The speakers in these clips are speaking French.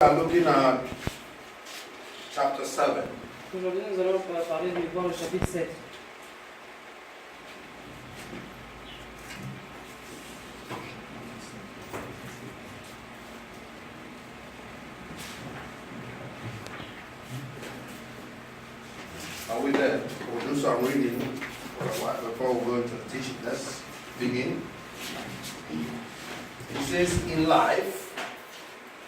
We are looking at chapter 7. Aujourd'hui, nous allons parler de voir le chapitre 7. Are we there? We'll do some reading for a while before we go into the teaching. Let's begin. It says, in life,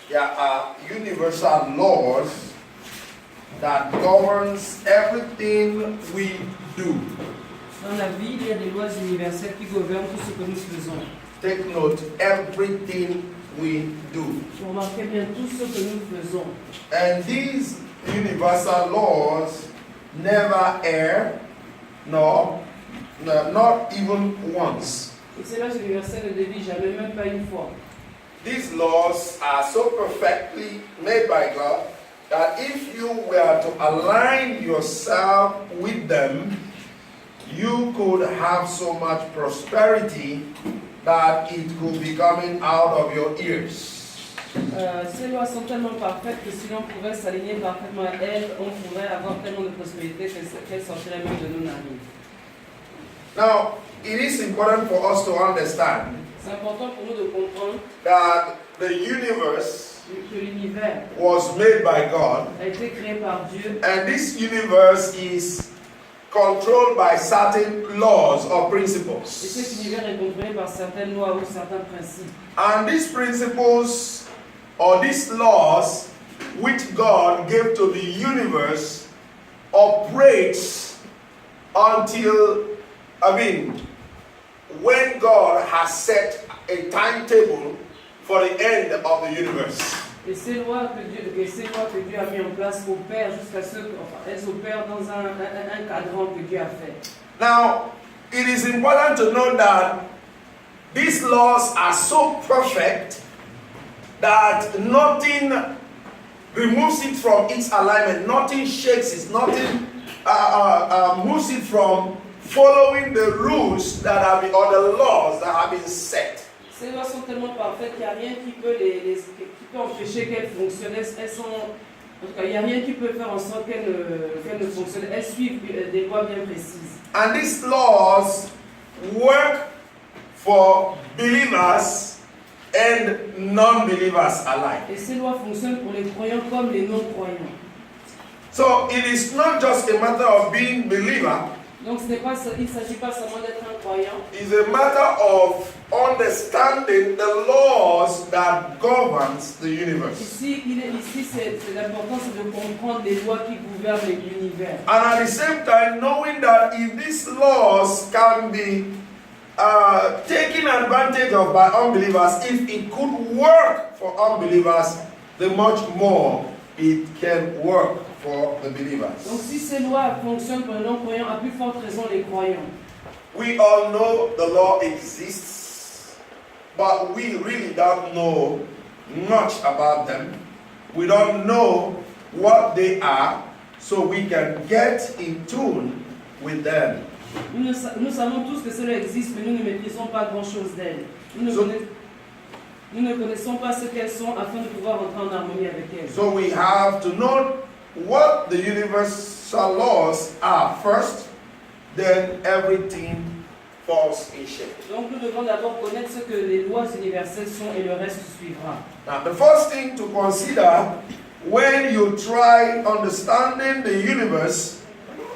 there are universal laws that governs everything we do. Dans la vie, il y a des lois universelles qui gouvernent tout ce que nous faisons. Take note, everything we do. Remarquez bien tout ce que nous faisons. And these universal laws never err, no, not even once. Et ces lois universelles ne dévient jamais, même pas une fois. These laws are so perfectly made by God that if you were to align yourself with them, you could have so much prosperity that it could be coming out of your ears. Ces lois sont tellement parfaites que si l'on pouvait s'aligner parfaitement à elles, on pourrait avoir tellement de prospérité qu'elles sortiraient même de nos narines. Now, it is important for us to understand C'est important pour nous de comprendre that the universe que l'univers was made by God, a été créé par Dieu. and this universe is controlled by certain laws or Et principles. cet univers est contrôlé par certaines lois ou certains principes. And these principles or these laws which God gave to the universe operates until, when God has set a timetable for the end of the universe. Et ces lois que Dieu a mis en place opèrent jusqu'à ce qu'elles opèrent dans un cadran que Dieu a fait. Now, it is important to know that these laws are so perfect that nothing removes it from its alignment, nothing shakes it, nothing moves it from following the rules that have been, or the laws that have been set. Ces lois sont tellement parfaites qu'il n'y a rien qui peut empêcher qu'elles fonctionnent. En tout cas, il n'y a rien qui peut faire en sorte qu'elles ne fonctionnent. Elles suivent des lois bien précises. And these laws work for believers and non-believers alike. Et ces lois fonctionnent pour les croyants comme les non-croyants. So it is not just a matter of being believer. Donc il ne s'agit pas seulement d'être un croyant. It's a matter of understanding the laws that governs the universe. Ici, c'est l'important, c'est de comprendre les lois qui gouvernent l'univers. And at the same time, knowing that if these laws can be taken advantage of by unbelievers, if it could work for unbelievers, then much more it can work for the believers. Donc si ces lois fonctionnent pour les non-croyants, à plus forte raison les croyants. We all know the law exists, but we really don't know much about them. We don't know what they are, so we can get in tune with them. Nous savons tous que cela existe, mais nous ne maîtrisons pas grand-chose d'elles. Nous ne connaissons pas ce qu'elles sont afin de pouvoir entrer en harmonie avec elles. So we have to know what the universal laws are first, then everything falls in shape. Donc nous devons d'abord connaître ce que les lois universelles sont et le reste suivra. Now the first thing to consider when you try understanding the universe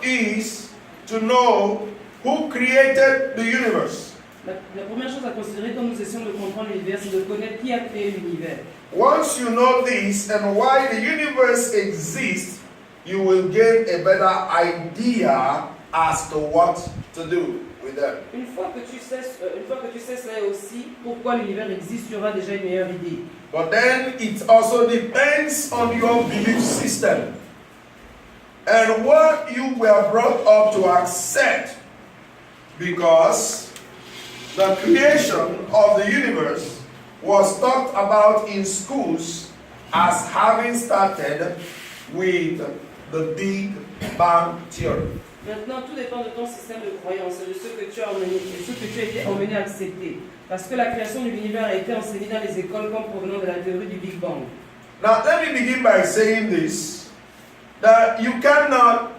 is to know who created the universe. La première chose à considérer quand nous essayons de comprendre l'univers, c'est de connaître qui a créé l'univers. Once you know this and why the universe exists, you will gain a better idea as to what to do with them. Une fois que tu sais cela aussi, pourquoi l'univers existe, tu auras déjà une meilleure idée. But then it also depends on your belief system and what you were brought up to accept, because the creation of the universe was talked about in schools as having started with the Big Bang Theory. Maintenant, tout dépend de ton système de croyance, de ce que tu as été emmené à accepter. Parce que la création de l'univers a été enseignée dans les écoles comme provenant de la théorie du Big Bang. Now, let me begin by saying this, that you cannot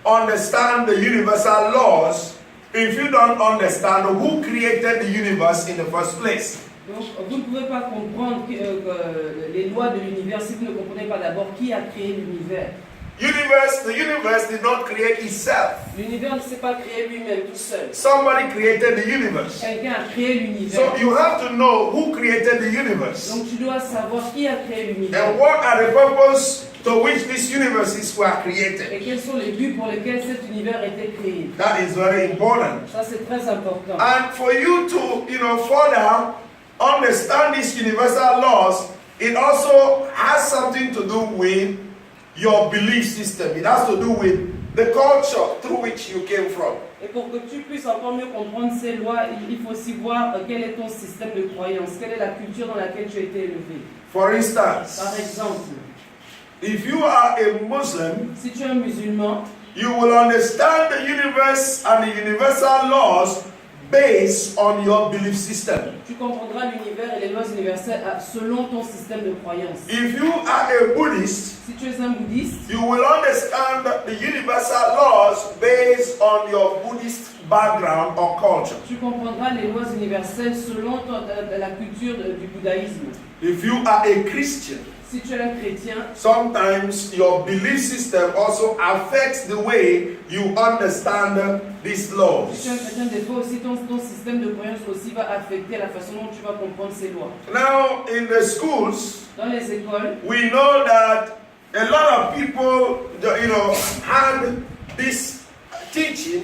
understand the universal laws if you don't understand who created the universe in the first place. Donc, vous ne pouvez pas comprendre les lois de l'univers si vous ne comprenez pas d'abord qui a créé l'univers. The universe did not create itself. L'univers ne s'est pas créé lui-même tout seul. Somebody created the universe. Quelqu'un a créé l'univers. So you have to know who created the universe. Donc tu dois savoir qui a créé l'univers. And what are the purposes to which these universes were created. Et quels sont les buts pour lesquels cet univers a été créé. That is very important. Ça c'est très important. And for you to, further understand these universal laws, it also has something to do with your belief system. It has to do with the culture through which you came from. Et pour que tu puisses encore mieux comprendre ces lois, il faut aussi voir quel est ton système de croyance, quelle est la culture dans laquelle tu as été élevé. For instance, Par exemple, if you are a Muslim, si tu es un musulman, you will understand the universe and the universal laws based on your belief system. tu comprendras l'univers et les lois universelles selon ton système de croyance. If you are a Buddhist, Si tu es un bouddhiste, you will understand the universal laws based on your Buddhist background or culture. tu comprendras les lois universelles selon la culture du bouddhisme. If you are a Christian, Si tu es un chrétien, sometimes your belief system also affects the way you understand these si laws. tu es un chrétien, des fois aussi ton système de croyance aussi va affecter la façon dont tu vas comprendre ces lois. Now, in the schools, Dans les écoles, we know that a lot of people, had this teaching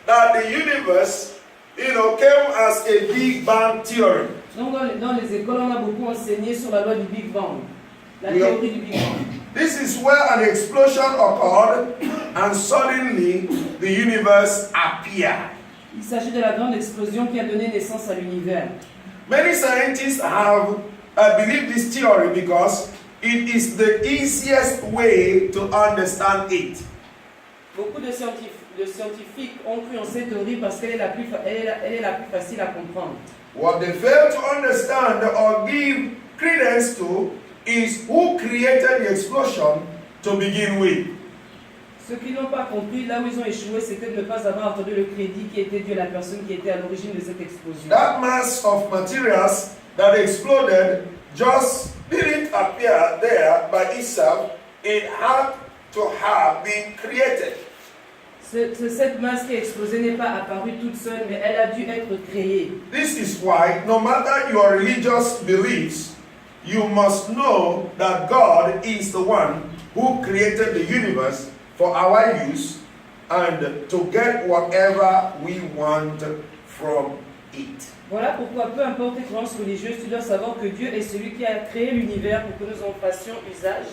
that the universe, came as a Big Bang theory. donc dans les écoles, on a beaucoup enseigné sur la loi du Big Bang, la Oui. théorie du Big Bang. This is where an explosion occurred and suddenly the universe appeared. Il s'agit de la grande explosion qui a donné naissance à l'univers. Many scientists have believed this theory because it is the easiest way to understand it. Beaucoup de scientifiques ont cru en cette théorie parce qu'elle est la plus facile à comprendre. What they fail to understand or give credence to is who created the explosion to begin with. Ceux qui n'ont pas compris, là où ils ont échoué, c'était de ne pas avoir accordé le crédit qui était dû à la personne qui était à l'origine de cette explosion. That mass of materials that exploded just didn't appear there by itself. It had to have been created. Cette masse qui a explosé n'est pas apparue toute seule, mais elle a dû être créée. This is why, no matter your religious beliefs, you must know that God is the one who created the universe for our use and to get whatever we want from it. Voilà pourquoi, peu importe tes croyances religieuses, tu dois savoir que Dieu est celui qui a créé l'univers pour que nous en fassions usage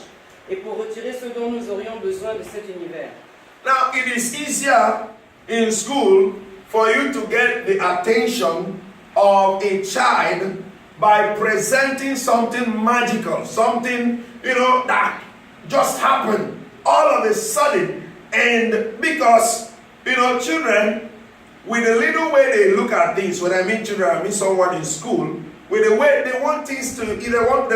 et pour retirer ce dont nous aurions besoin de cet univers. Now, it is easier in school for you to get the attention of a child by presenting something magical, something, that just happened all of a sudden. And because, children, with the little way they look at things, when I mean children, I mean someone in school, with the way they want things to, they want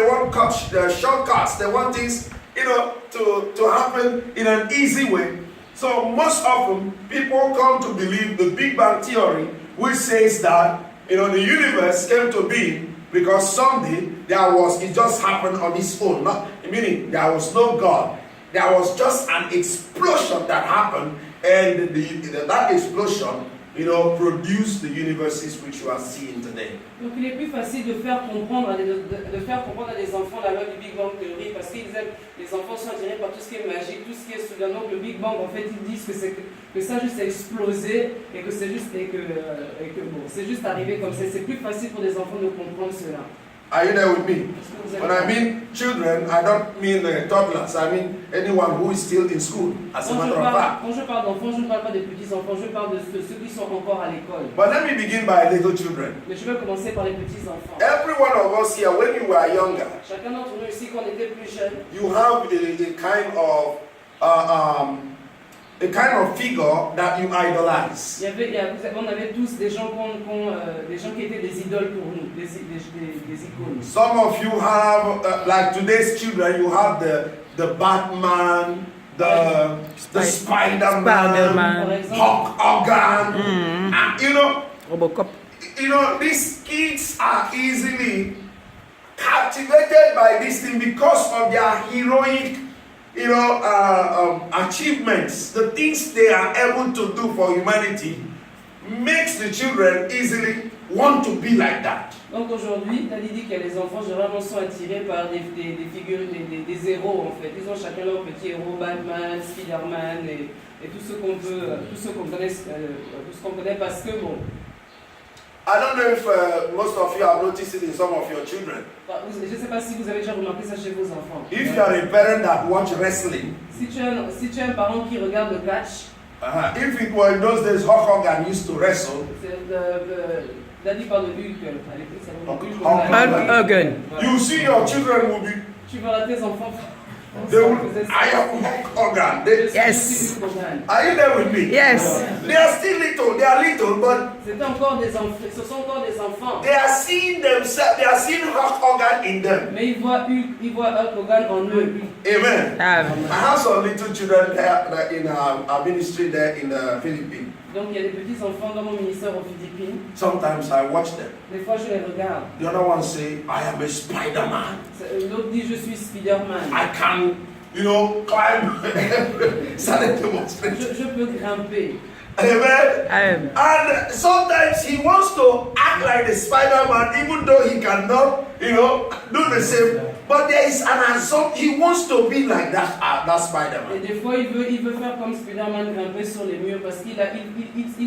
shortcuts, they want things, to happen in an easy way. So most often, people come to believe the Big Bang theory, which says that, the universe came to be because someday it just happened on its own. Meaning there was no God. There was just an explosion that happened, and that explosion, produced the universes which you are seeing today. Donc il est plus facile de faire comprendre à des enfants la loi du Big Bang théorie parce qu'ils aiment, les enfants sont attirés par tout ce qui est magique, tout ce qui est soudain. Donc le Big Bang, en fait, ils disent que ça juste a explosé et que c'est juste c'est juste arrivé comme ça. C'est plus facile pour des enfants de comprendre cela. Are you there with me? When I mean children, I don't mean toddlers. I mean anyone who is still in school, as a matter of fact. Quand je parle d'enfants, je ne parle pas des petits enfants, je parle de ceux qui sont encore à l'école. But let me begin by little children. Mais je vais commencer par les petits enfants. Every one of us here, when you were younger, Chacun d'entre nous ici, quand on était plus jeune, you have a kind of a kind of figure that you idolize. On avait tous des gens, des gens qui étaient des idoles pour nous, des icônes. Some of you have, like today's children, you have the Batman, the Spider-Man, Hulk Hogan, and Robocop. These kids are easily captivated by this thing because of their heroic, achievements. The things they are able to do for humanity makes the children easily want to be like that. Donc aujourd'hui, tu as dit que les enfants généralement sont attirés par des figures, des héros en fait. Ils ont chacun leur petit héros, Batman, Spider-Man et tout ce qu'on peut, tout ce qu'on connaît parce que bon. I don't know if most of you have noticed it in some of your children. Je ne sais pas si vous avez déjà remarqué ça chez vos enfants. If you are a parent that watch wrestling, si tu es un parent qui regarde le catch, if it were in those days Hulk Hogan used to wrestle, Daddy parle de Hulk Hogan. You see your children will be. Tu verras tes enfants. They will, I am Hulk Hogan. Yes. Are you there with me? Yes. They are still little. They are little, but c'est encore des enfants. Ce sont encore des enfants. They are seeing themselves. They are seeing Hulk Hogan in them. Mais ils voient Hulk Hogan en eux. Amen. Amen. I have some little children there in our ministry there in the Philippines. Donc il y a des petits enfants dans mon ministère aux Philippines. Sometimes I watch them. Des fois je les regarde. The other one say, I am a Spider-Man. L'autre dit je suis Spider-Man. I can, climb. Je peux grimper. Amen. And sometimes he wants to act like the Spider-Man, even though he cannot, do the same. But there is an assumption he wants to be like that Spider-Man. Et des fois il veut faire comme Spider-Man, grimper sur les murs parce qu'il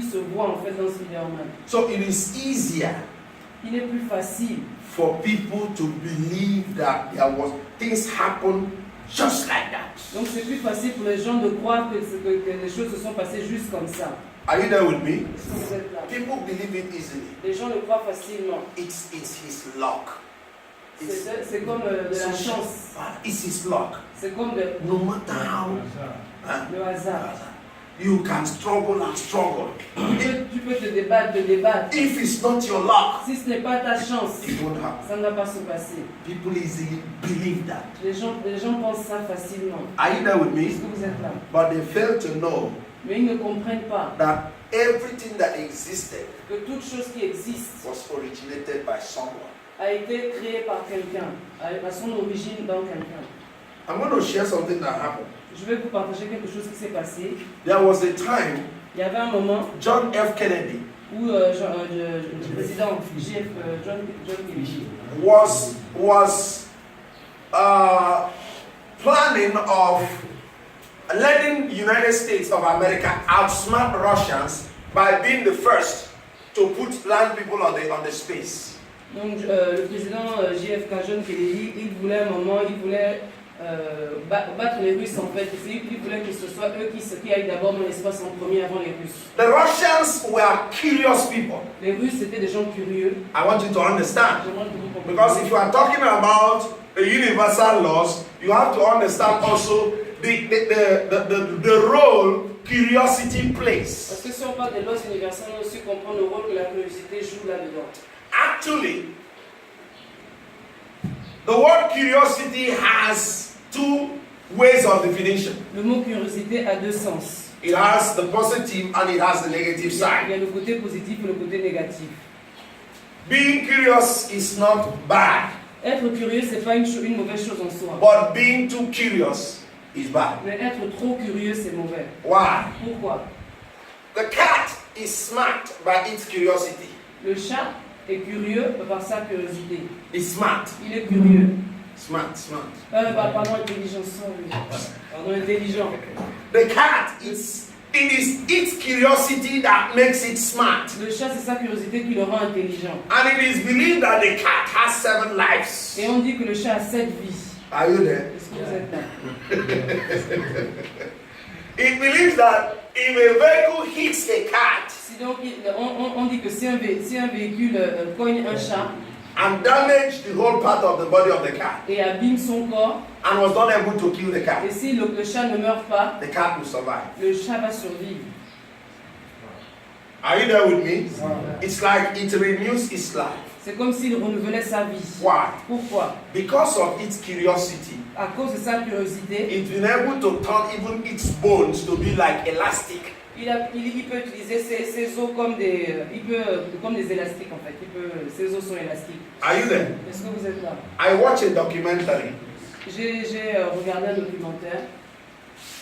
se voit en fait dans Spider-Man. So it is easier. Il est plus facile for people to believe that things happen just like that. Donc c'est plus facile pour les gens de croire que les choses se sont passées juste comme ça. Are you there with me? Vous êtes là. People believe it easily. Les gens le croient facilement. It's his luck. C'est comme de la chance. It's his luck. C'est comme de No matter how le hasard. You can struggle and struggle. Tu peux te débattre. If it's not your luck, si ce n'est pas ta chance, it won't happen. Ça ne va pas se passer. People easily believe that. Les gens pensent ça facilement. Are you there with me? Est-ce que vous êtes là? But they fail to know Mais ils ne comprennent pas that everything that existed que toute chose qui existe was originated by someone. A été créée par quelqu'un, à son origine dans quelqu'un. I'm going to share something that happened. Je vais vous partager quelque chose qui s'est passé. There was a time, il y avait un moment, John F. Kennedy, où le président John Kennedy was planning of letting the United States of America outsmart Russians by being the first to land people on the space. Donc le président JFK John Kennedy, il voulait un moment, battre les Russes en fait. Il voulait que ce soit eux qui aillent d'abord dans l'espace en premier avant les Russes. The Russians were curious people. Les Russes c'était des gens curieux. I want you to understand. Because if you are talking about the universal laws, you have to understand also the role curiosity plays. Parce que si on parle des lois universelles, on aussi comprend le rôle que la curiosité joue là-dedans. Actually, the word curiosity has two ways of definition. Le mot curiosité a deux sens. It has the positive and it has the negative side. Il y a le côté positif et le côté négatif. Being curious is not bad. Être curieux, c'est pas une mauvaise chose en soi. But being too curious is bad. Mais être trop curieux, c'est mauvais. Why? Pourquoi? The cat is smart by its curiosity. Le chat est curieux par sa curiosité. It's smart. Il est curieux. Smart. Pardon, intelligent. Pardon, intelligent. The cat it is its curiosity that makes it smart. Le chat, c'est sa curiosité qui le rend intelligent. And it is believed that the cat has 7 lives. Et on dit que le chat a 7 vies. Are you there? Est-ce que vous êtes là? It believes that if a vehicle hits a cat, Donc, on dit que si un véhicule cogne un chat, and damaged the whole part of the body of the cat et abîme son corps, and was not able to kill the cat, et si le chat ne meurt pas, the cat will survive. le chat va survivre. Are you there with me? It's like it renews its life. C'est comme s'il renouvelait sa vie. Why? Pourquoi? Because of its curiosity. À cause de sa curiosité, It's been able to turn even its bones to be like elastic. il peut utiliser ses os comme comme des élastiques en fait. Ses os sont élastiques. Are you there? Est-ce que vous êtes là? I watched a documentary J'ai regardé un documentaire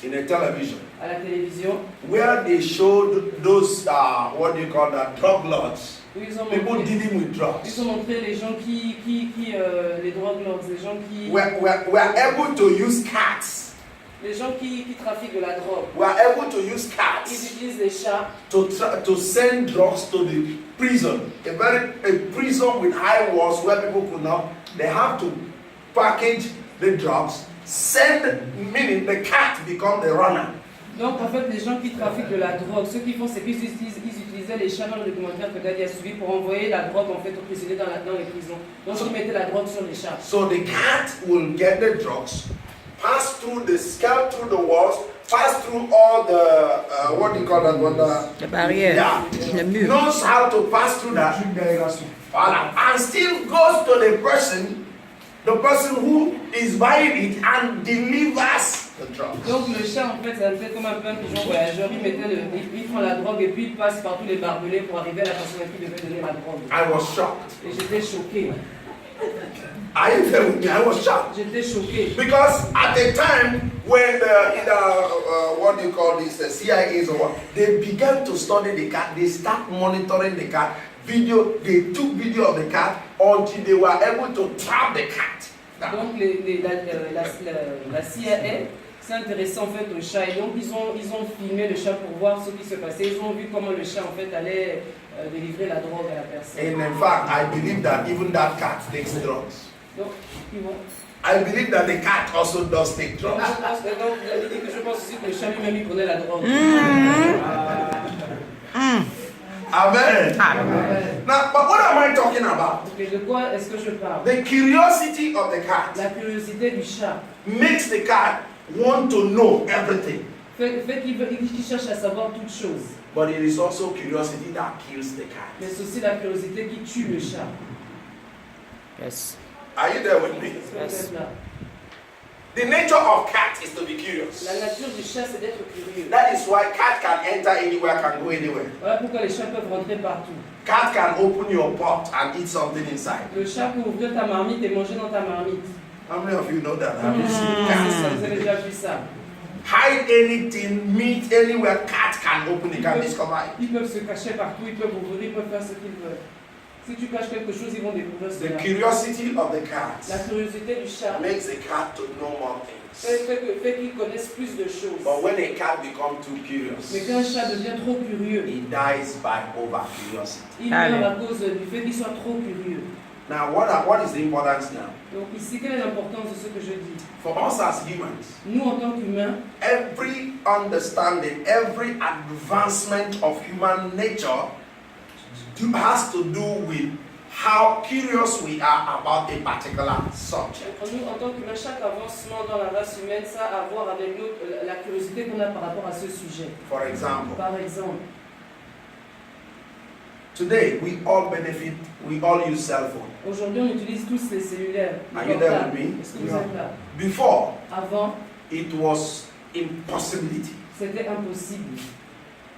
in a television à la télévision where they showed those what do you call that, drug lords, où ils ont people montré, dealing with drugs, les gens les drug lords, les gens qui were able to use cats. les gens qui trafiquent de la drogue. Were able to use Ils cats utilisent les chats to send drugs to the prison, a prison with high walls where people could not. They have to package the drugs, meaning the cat become the runner. Donc en fait, les gens qui trafiquent de la drogue, ce qu'ils font, c'est qu'ils utilisaient les chats dans le documentaire que Daddy a suivi pour envoyer la drogue en fait aux prisonniers dans les prisons. Donc ils mettaient la drogue sur les chats. So the cat will get the drugs, pass through the walls, pass through all the what do you call that one? La barrière, Yeah. le mur. Knows how to pass through that. Voilà. And still goes to the person who is buying it and delivers the drugs. Donc le chat en fait, ça fait comme un peu un pigeon voyageur. Il prend la drogue et puis il passe par tous les barbelés pour arriver à la personne à qui devait donner la drogue. I was shocked. Et j'étais choqué. Are you there with me? I was shocked. J'étais choqué. Because at the time when what do you call this, the CIAs or what, they began to study the cat, they start monitoring the cat, they took video of the cat until they were able to trap the cat. Donc la CIA s'est intéressée en fait au chat et donc ils ont filmé le chat pour voir ce qui se passait. Ils ont vu comment le chat en fait allait délivrer la drogue à la personne. And in fact, I believe that even that cat takes drugs. Donc, ils vont. I believe that the cat also does take drugs. Je pense aussi que le chat lui-même il prenait la drogue. Amen. Now, but what am I talking about? Okay, de quoi est-ce que je parle? The curiosity of the cat La curiosité du chat makes the cat want to know everything. fait qu'il cherche à savoir toutes choses. But it is also curiosity that kills the cat. Mais c'est aussi la curiosité qui tue le chat. Yes. Are you there with me? Est-ce que vous êtes là? The nature of cat is to be curious. La nature du chat, c'est d'être curieux. That is why cat can enter anywhere, can go anywhere. Voilà pourquoi les chats peuvent rentrer partout. Cat can open your pot and eat something inside. Le chat peut ouvrir ta marmite et manger dans ta marmite. How many of you know that? Have you seen Ça, cats? vous avez déjà vu ça. Hide anything, meat anywhere, cat can open it, can discover it. Ils peuvent se cacher partout, ils peuvent ouvrir, ils peuvent faire ce qu'ils veulent. Si tu caches quelque chose, ils vont découvrir The cela. curiosity of the La cat curiosité du chat makes the cat to know more things. fait qu'ils connaissent plus de choses. But when a cat becomes too Mais curious, quand un chat devient trop curieux, he dies by over curiosity. il meurt à cause du fait qu'il soit trop curieux. Now, what is the importance now? Donc ici, quelle est l'importance de ce que je dis? For us as humans, Nous, en tant qu'humains, every understanding, every advancement of human nature has to do with how curious we are about a particular subject. nous, en tant qu'humains, chaque avancement dans la race humaine, ça a à voir avec la curiosité qu'on a par rapport à ce sujet. For example, Par exemple, today we all benefit, we all use cell phone. aujourd'hui, on utilise tous les cellulaires. Are les you there portables. with me? Est-ce que vous êtes là? Before, Avant, it was impossibility. c'était impossible.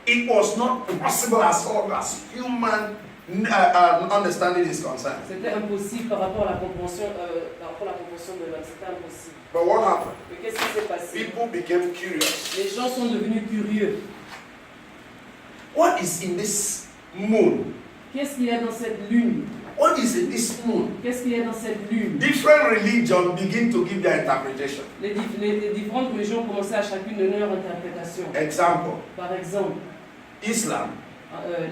It was not possible as far as human understanding is concerned. C'était impossible par rapport à la compréhension, de l'homme. C'était impossible. But what happened? Mais qu'est-ce qui s'est passé? People became curious. Les gens sont devenus curieux. What is in this moon? Qu'est-ce qu'il y a dans cette lune? What is in this moon? Qu'est-ce qu'il y a dans cette lune? Different religions begin to give their interpretation. Les différentes religions ont commencé à chacune donner leur interprétation. Example, Par exemple, Islam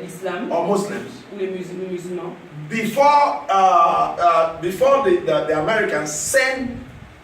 l'islam or Muslims. ou les musulmans. Before the Americans send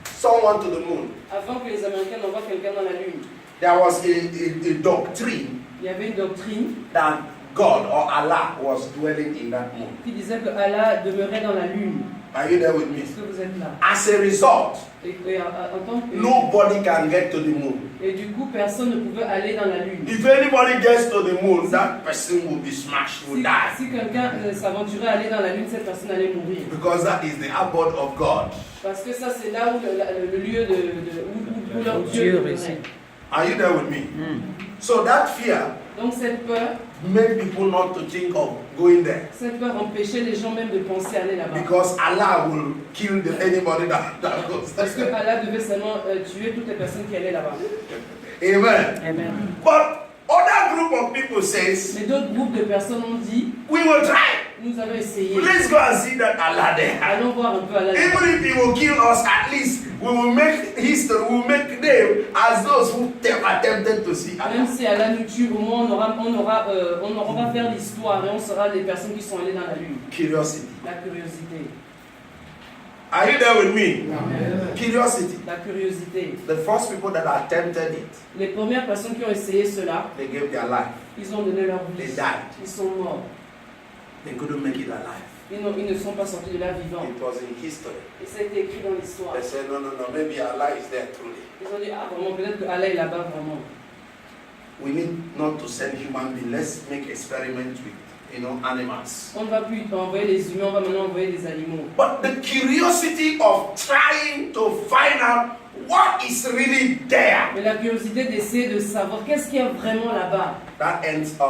someone to the moon, Avant que les Américains n'envoient quelqu'un dans la lune, there was a doctrine il y avait une doctrine that God or Allah was dwelling in that moon. Qui disait que Allah demeurait dans la lune. Are you there with me? Est-ce que vous êtes là? As a result, Et en tant que... nobody can get to the moon. Et du coup, personne ne pouvait aller dans la lune. If anybody gets to the moon, that person will be smashed, will die. Si quelqu'un s'aventurait à aller dans la lune, cette personne allait mourir. Because that is the abode of God. Parce que ça, c'est là où le lieu où leur Dieu demeurait. Are you there with me? So that fear Donc cette peur made people not to think of going there. Cette peur empêchait les gens même de penser aller là-bas. Because Allah will kill anybody that goes Parce que there. Allah devait seulement tuer toutes les personnes qui allaient là-bas. Amen. Amen. But other group of people says, Mais d'autres groupes de personnes ont dit, we will try. nous avons essayé. Let's go and see that Allah there. Allons voir un peu Allah là-bas. Even if he will kill us, at least we will make history, we will make them as those who attempted to see Même Allah. si Allah nous tue, au moins on va faire l'histoire et on sera les personnes qui sont allées dans la lune. Curiosity. La curiosité. Are you there with me? Amen. Curiosity. La curiosité. The first people that attempted it, Les premières personnes qui ont essayé cela, they gave their life. ils ont donné leur They vie. died. Ils sont morts. They couldn't make it alive. Ils ne sont pas sortis de là vivants. It was in history. Et ça a été écrit dans l'histoire. They said, no, maybe Allah is there truly. Ils ont dit, ah vraiment, peut-être que Allah est là-bas vraiment. We need not to send human beings. Let's make experiments with, animals. On ne va plus envoyer les humains, on va maintenant envoyer des animaux. But the curiosity of trying to find out what is really there, Mais la curiosité d'essayer de savoir qu'est-ce qu'il y a vraiment là-bas, that ends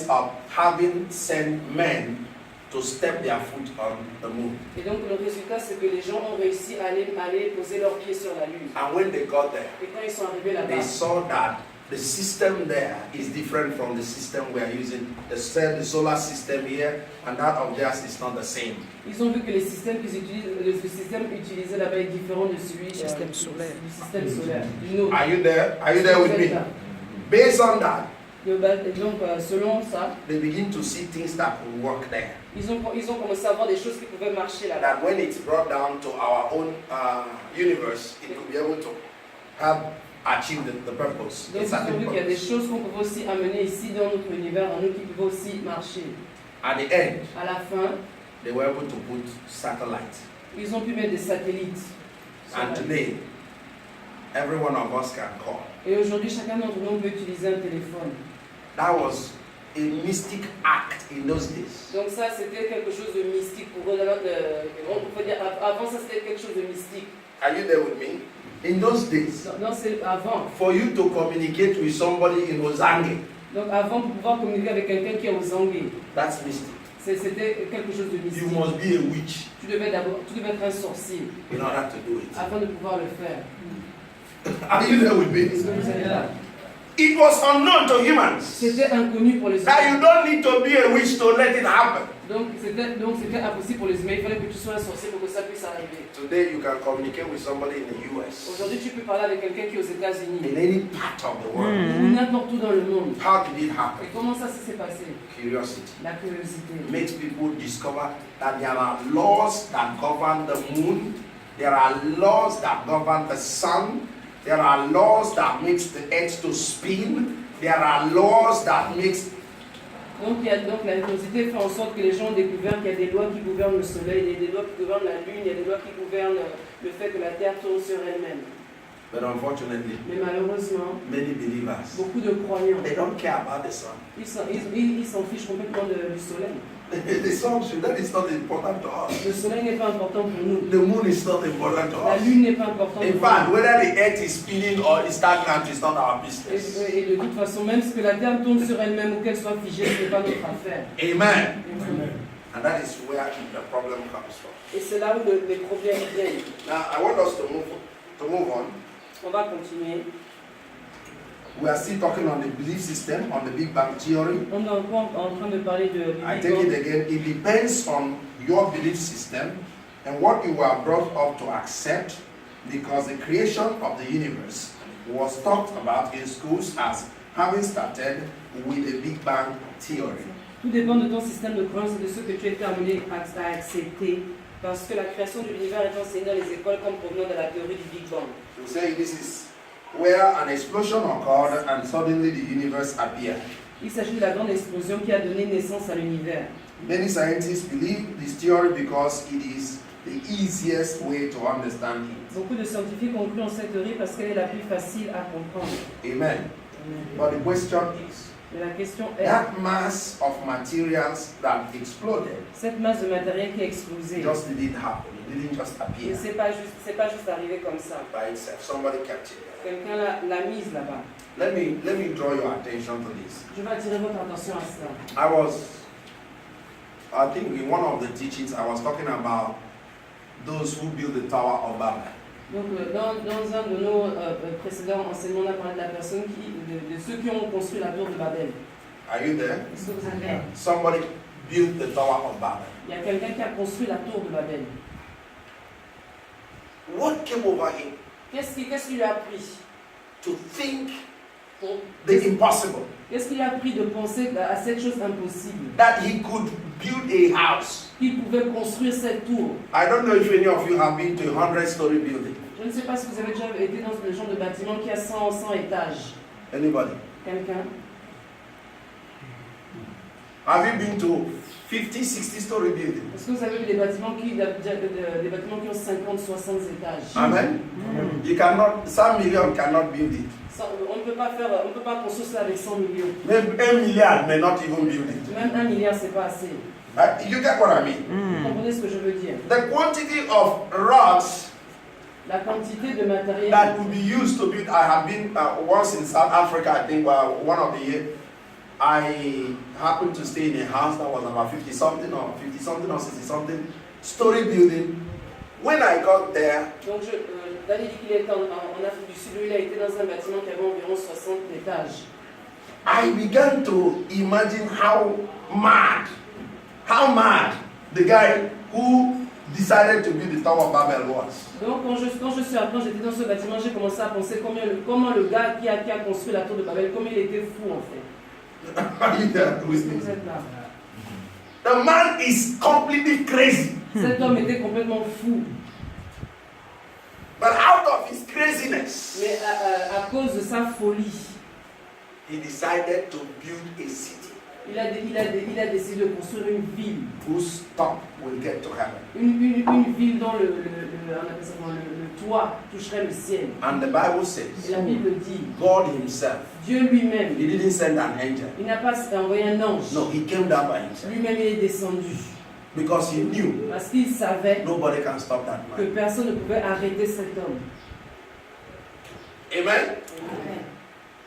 up having sent men to step their foot on the moon. et donc le résultat c'est que les gens ont réussi à aller poser leurs pieds sur la lune. And when they got there, Et quand ils sont arrivés là-bas, they saw that the system there is different from the system we are using. The solar system here and that of theirs is not the same. ils ont vu que le système utilisé là-bas est différent de celui Système solaire. du système solaire. Du nôtre. Are you there? Are you there with me? Based on that, Et donc selon ça, they begin to see things that will work there. ils ont commencé à voir des choses qui pouvaient marcher là-bas. That when it's brought down to our own universe, it will be able to have achieved the purpose. Donc ils ont vu qu'il y a des choses qu'on pouvait aussi amener ici dans notre univers, en nous qui pouvaient aussi marcher. At the end, À la fin, they were able to put satellites. ils ont pu mettre des satellites. And today, every one of us can call. Et aujourd'hui, chacun d'entre nous peut utiliser un téléphone. That was a mystic act in those days. Donc ça, c'était quelque chose de mystique pour eux. On peut dire, avant ça, c'était quelque chose de mystique. Are you there with me? In those days, Non, c'est avant. for you to communicate with somebody in Ozange, Donc avant, pour pouvoir communiquer avec quelqu'un qui est aux Anguilles, that's mystic. c'était quelque chose de mystique. You must be a witch Tu devais être un sorcier in order to do it. afin de pouvoir le faire. Are you there with Est-ce me? que vous êtes là? It was unknown to humans. C'était inconnu pour les That humains. you don't need to be a witch to let it happen. Donc c'était impossible pour les humains. Il fallait que tu sois un sorcier pour que ça puisse arriver. Today you can communicate with somebody in the US, Aujourd'hui, tu peux parler avec quelqu'un qui est aux États-Unis in any part of the world. ou n'importe où dans le monde. How did it Et happen? comment ça s'est passé? Curiosity La curiosité. makes people discover that there are laws that govern the moon, there are laws that govern the sun, there are laws that makes the earth to spin, there are laws that makes. Donc la curiosité fait en sorte que les gens ont découvert qu'il y a des lois qui gouvernent le soleil, il y a des lois qui gouvernent la lune, il y a des lois qui gouvernent le fait que la terre tourne sur elle-même. But unfortunately, Mais malheureusement, many believers, beaucoup de croyants, they don't care about the sun. ils s'en fichent complètement du soleil. The sun that is not important to us. Le soleil n'est pas important pour nous. The moon is not important to La us. lune n'est pas importante In pour fact, nous. whether the earth is spinning or is stagnant is not our business. Et de toute façon, même si que la terre tourne sur elle-même ou qu'elle soit figée, ce n'est pas notre affaire. Amen. Amen. And that is where the problem comes from. Et c'est là où les problèmes viennent. Now, I want us to move on. On va continuer. We are still talking on the belief system, on the Big Bang theory. On est encore en train de parler du I Big take Bang. it again, it depends on your belief system and what you were brought up to accept, because the creation of the universe was talked about in schools as having started with the Big Bang theory. Tout dépend de ton système de croyance et de ce que tu es terminé à accepter, parce que la création de l'univers est enseignée dans les écoles comme provenant de la théorie du Big Bang. You say this is where an explosion occurred and suddenly the universe appeared. Il s'agit de la grande explosion qui a donné naissance à l'univers. Many scientists believe this theory because it is the easiest way to understand it. Beaucoup de scientifiques ont cru en cette théorie parce qu'elle est la plus facile à comprendre. Amen. But the question is, Mais la question est, that mass of materials that exploded cette masse de matériel qui a explosé, just didn't happen. It didn't just et appear c'est pas juste arrivé comme ça. by itself. Somebody kept it. Quelqu'un l'a mise là-bas. Let me draw your attention to this. Je vais attirer votre attention à cela. I think in one of the teachings I was talking about those who built the Tower of Babel. Donc, dans un de nos précédents enseignements, on a parlé de la personne de ceux qui ont construit la tour de Babel. Are you there? Est-ce que vous êtes là? Somebody built the Tower of Babel. Il y a quelqu'un qui a construit la tour de Babel. What came over him? Qu'est-ce qui lui a pris? To think the impossible. Qu'est-ce qui lui a pris de penser à cette chose impossible? That he could build a house. Qu'il pouvait construire cette tour. I don't know if any of you have been to a 100-story building. Je ne sais pas si vous avez déjà été dans le genre de bâtiment qui a 100 étages. Anybody? Quelqu'un? Have you been to 50-60-story building? Est-ce que vous avez vu des bâtiments qui ont 50, 60 étages? Amen. You cannot. 100 million cannot build it. On ne peut pas construire ça avec 100 millions. Même 1 milliard may not even build it. Même 1 milliard, c'est pas assez. You get what I mean? Vous comprenez ce que je veux dire? The quantity of rocks La quantité de matériel that would be used to build. I have been once in South Africa. I think one of the years I happened to stay in a house that was about 50-something or 60-something story building. When I got there, donc Daniel dit qu'il était en Afrique du Sud, il a été dans un bâtiment qui avait environ 60 étages. I began to imagine how mad the guy who decided to build the Tower of Babel was. Donc quand j'étais dans ce bâtiment, j'ai commencé à penser comment le gars qui a construit la tour de Babel, comment il était fou en fait. Are you there with me? Vous êtes là. The man is completely crazy. Cet homme était complètement fou. But out of his craziness, Mais à cause de sa folie, he decided to build a city il a décidé de construire une ville. whose top will get to heaven. Une ville dont le toit toucherait le ciel. And the Bible Et says, la Bible dit, God himself, Dieu lui-même, he didn't send an angel. il n'a pas envoyé un ange. No, he came down by himself. Lui-même, il est descendu. Because he knew Parce qu'il savait nobody can stop that que man. personne ne pouvait arrêter cet homme. Amen? Amen.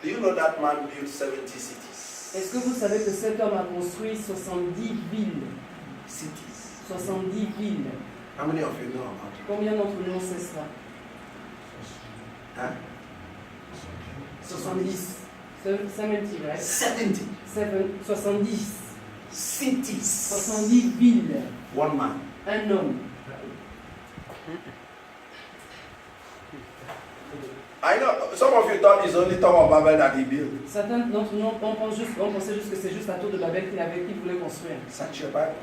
Do you know that man built 70 cities? Est-ce que vous savez que cet homme a construit 70 villes? Cities. 70 villes. How many of you know about it? Combien d'entre nous on sait cela? Huh? 70. 70, right? 70 70. cities. 70 villes. One man. Un homme. I know some of you thought it's only Tower of Babel that he built. Certains d'entre nous pensait juste que c'est juste la tour de Babel qu'il voulait construire. Search your Bible.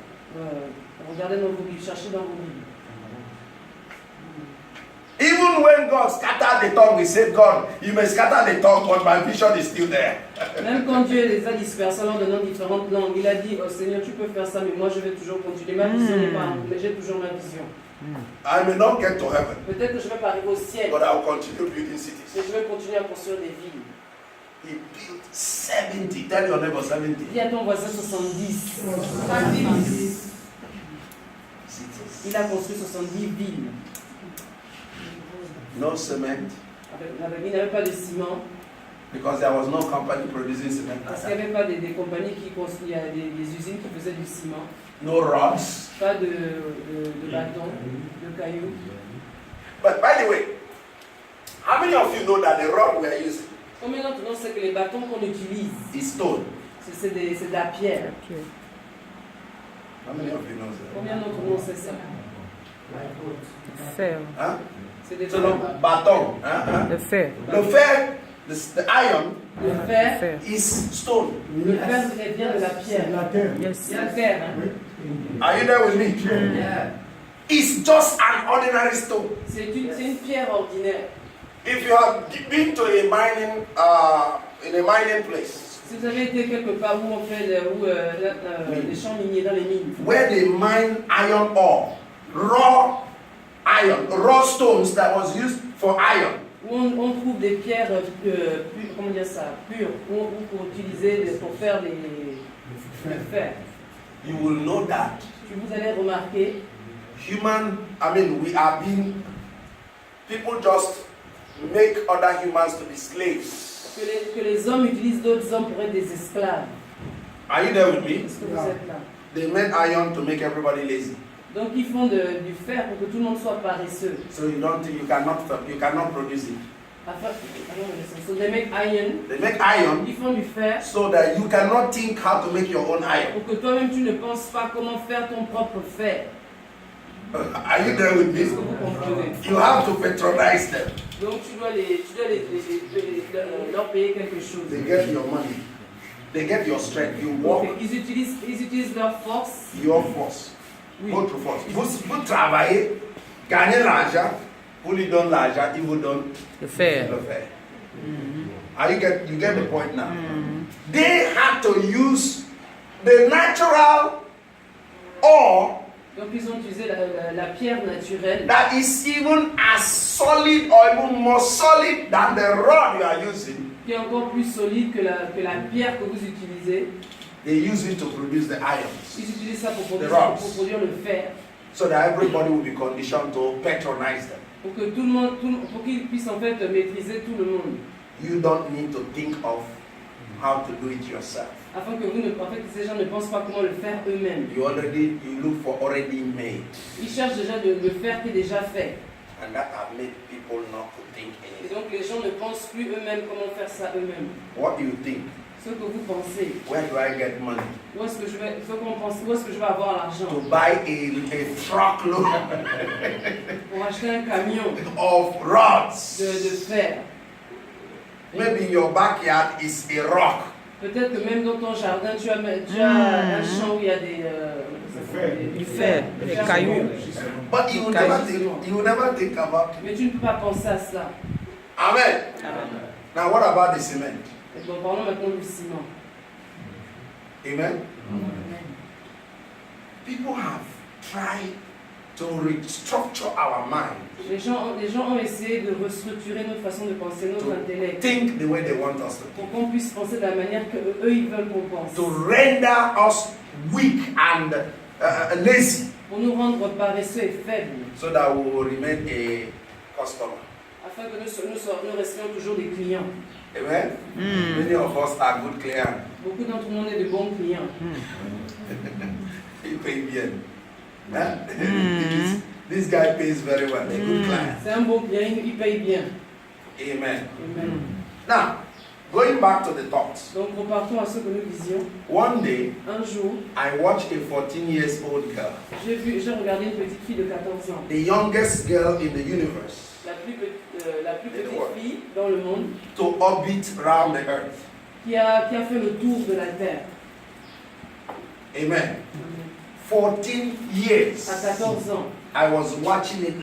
Regardez dans vos Bibles, cherchez dans vos Bibles. Even when God scattered the tongue, he said, God, you may scatter the tongue, but my vision is still there. Même quand Dieu les a dispersés en leur donnant différentes langues, il a dit, oh Seigneur, tu peux faire ça, mais moi je vais toujours continuer. Ma vision n'est pas, mais j'ai toujours ma vision. I may not get to heaven, Peut-être que je ne vais pas arriver au ciel, but I'll continue building mais cities. je vais continuer à construire des villes. He built 70. Tell your neighbor 70 Dis à ton voisin 70. cities. Il a construit 70 villes. No cement, Il n'avait pas de ciment, because there was no company producing cement. parce qu'il n'y avait pas des compagnies qui construisaient, des usines qui faisaient du ciment. No rods. Pas de bâtons, de cailloux. But by the way, how many of you know that the rod we are using Combien d'entre nous savent que les bâtons qu'on utilise, is stone? c'est de la pierre? How many of you know that? Combien d'entre nous savent ça? Fer. Huh? C'est des So no baton. Le fer. The fer, the iron Le fer, Fer. is stone. le fer vient de la pierre. Yes. C'est la terre. Hein? Are you there with me? It's just an ordinary stone. C'est une pierre ordinaire. If you have been to a mining, in a mining place, Si vous avez été quelque part où on fait les champs miniers dans les mines, where they mine iron ore, raw iron, raw stones that was used for iron. où on trouve des pierres comment dire ça, pures, pour utiliser, pour faire le fer. You will know that Vous allez remarquer, people just make other humans to be slaves. que les hommes utilisent d'autres hommes pour être des esclaves. Are you there with me? Est-ce que vous êtes là? They made iron to make everybody lazy. Donc ils font du fer pour que tout le monde soit paresseux. So you cannot produce it. So they make iron. They make iron Ils font du fer so that you cannot think how to make your own iron. pour que toi-même tu ne penses pas comment faire ton propre fer. Are you there with Est-ce que me? vous comprenez? You have to patronize them. Donc tu dois leur payer quelque chose. They get your money. They get your strength. You walk Donc, ils utilisent leur force. your force. Oui. Votre force. Vous travaillez, gagnez l'argent, vous lui donnez l'argent, il vous donne Le fer. le fer. You get the point now? They had to use the natural ore Donc ils ont utilisé la pierre naturelle that is even as solid or even more solid than the rod you are using. qui est encore plus solide que la pierre que vous utilisez. They use it to produce the irons. Ils utilisent ça pour produire le fer. So that everybody will be conditioned to patronize them. Pour que tout le monde, pour qu'ils puissent en fait maîtriser tout le monde. You don't need to think of how to do it yourself. Afin que ces gens ne pensent pas comment le faire eux-mêmes. You look for already made. Ils cherchent déjà le fer qui est déjà fait. And that have made people not to think Et anything. donc les gens ne pensent plus eux-mêmes comment faire ça eux-mêmes. What do you think? Ce que vous pensez. Where do I get money? Où est-ce que je vais avoir l'argent? To buy a truckload Pour acheter un camion of rods. de fer. Maybe your backyard is a rock. Peut-être que même dans ton jardin, tu as un champ où il y a Du fer, des cailloux. But you will never think about it. Mais tu ne peux pas penser à ça. Amen. Now what about the cement? Et bon, parlons maintenant du ciment. Amen. People have tried to restructure our mind. Les gens ont essayé de restructurer notre façon de penser, notre intellect. Think the way they want us to Pour think. qu'on puisse penser de la manière qu'eux ils veulent qu'on pense. To render us weak and lazy, Pour nous rendre paresseux et faibles. so that we will remain a customer. Afin que nous restions toujours des clients. Amen. Many of us are good clients. Beaucoup d'entre nous, on est de bons clients. He pays bien. This guy pays very well. A good client. C'est un bon client, il paye bien. Amen. Amen. Now, going back to the thoughts. Donc repartons à ce que nous disions. One day, Un jour, I watched a 14-year-old girl, j'ai regardé une petite fille de 14 ans. the youngest girl in the universe, La plus petite fille dans le monde to orbit around the earth. qui a fait le tour de la terre. Amen. 14 years. À 14 ans. I was watching it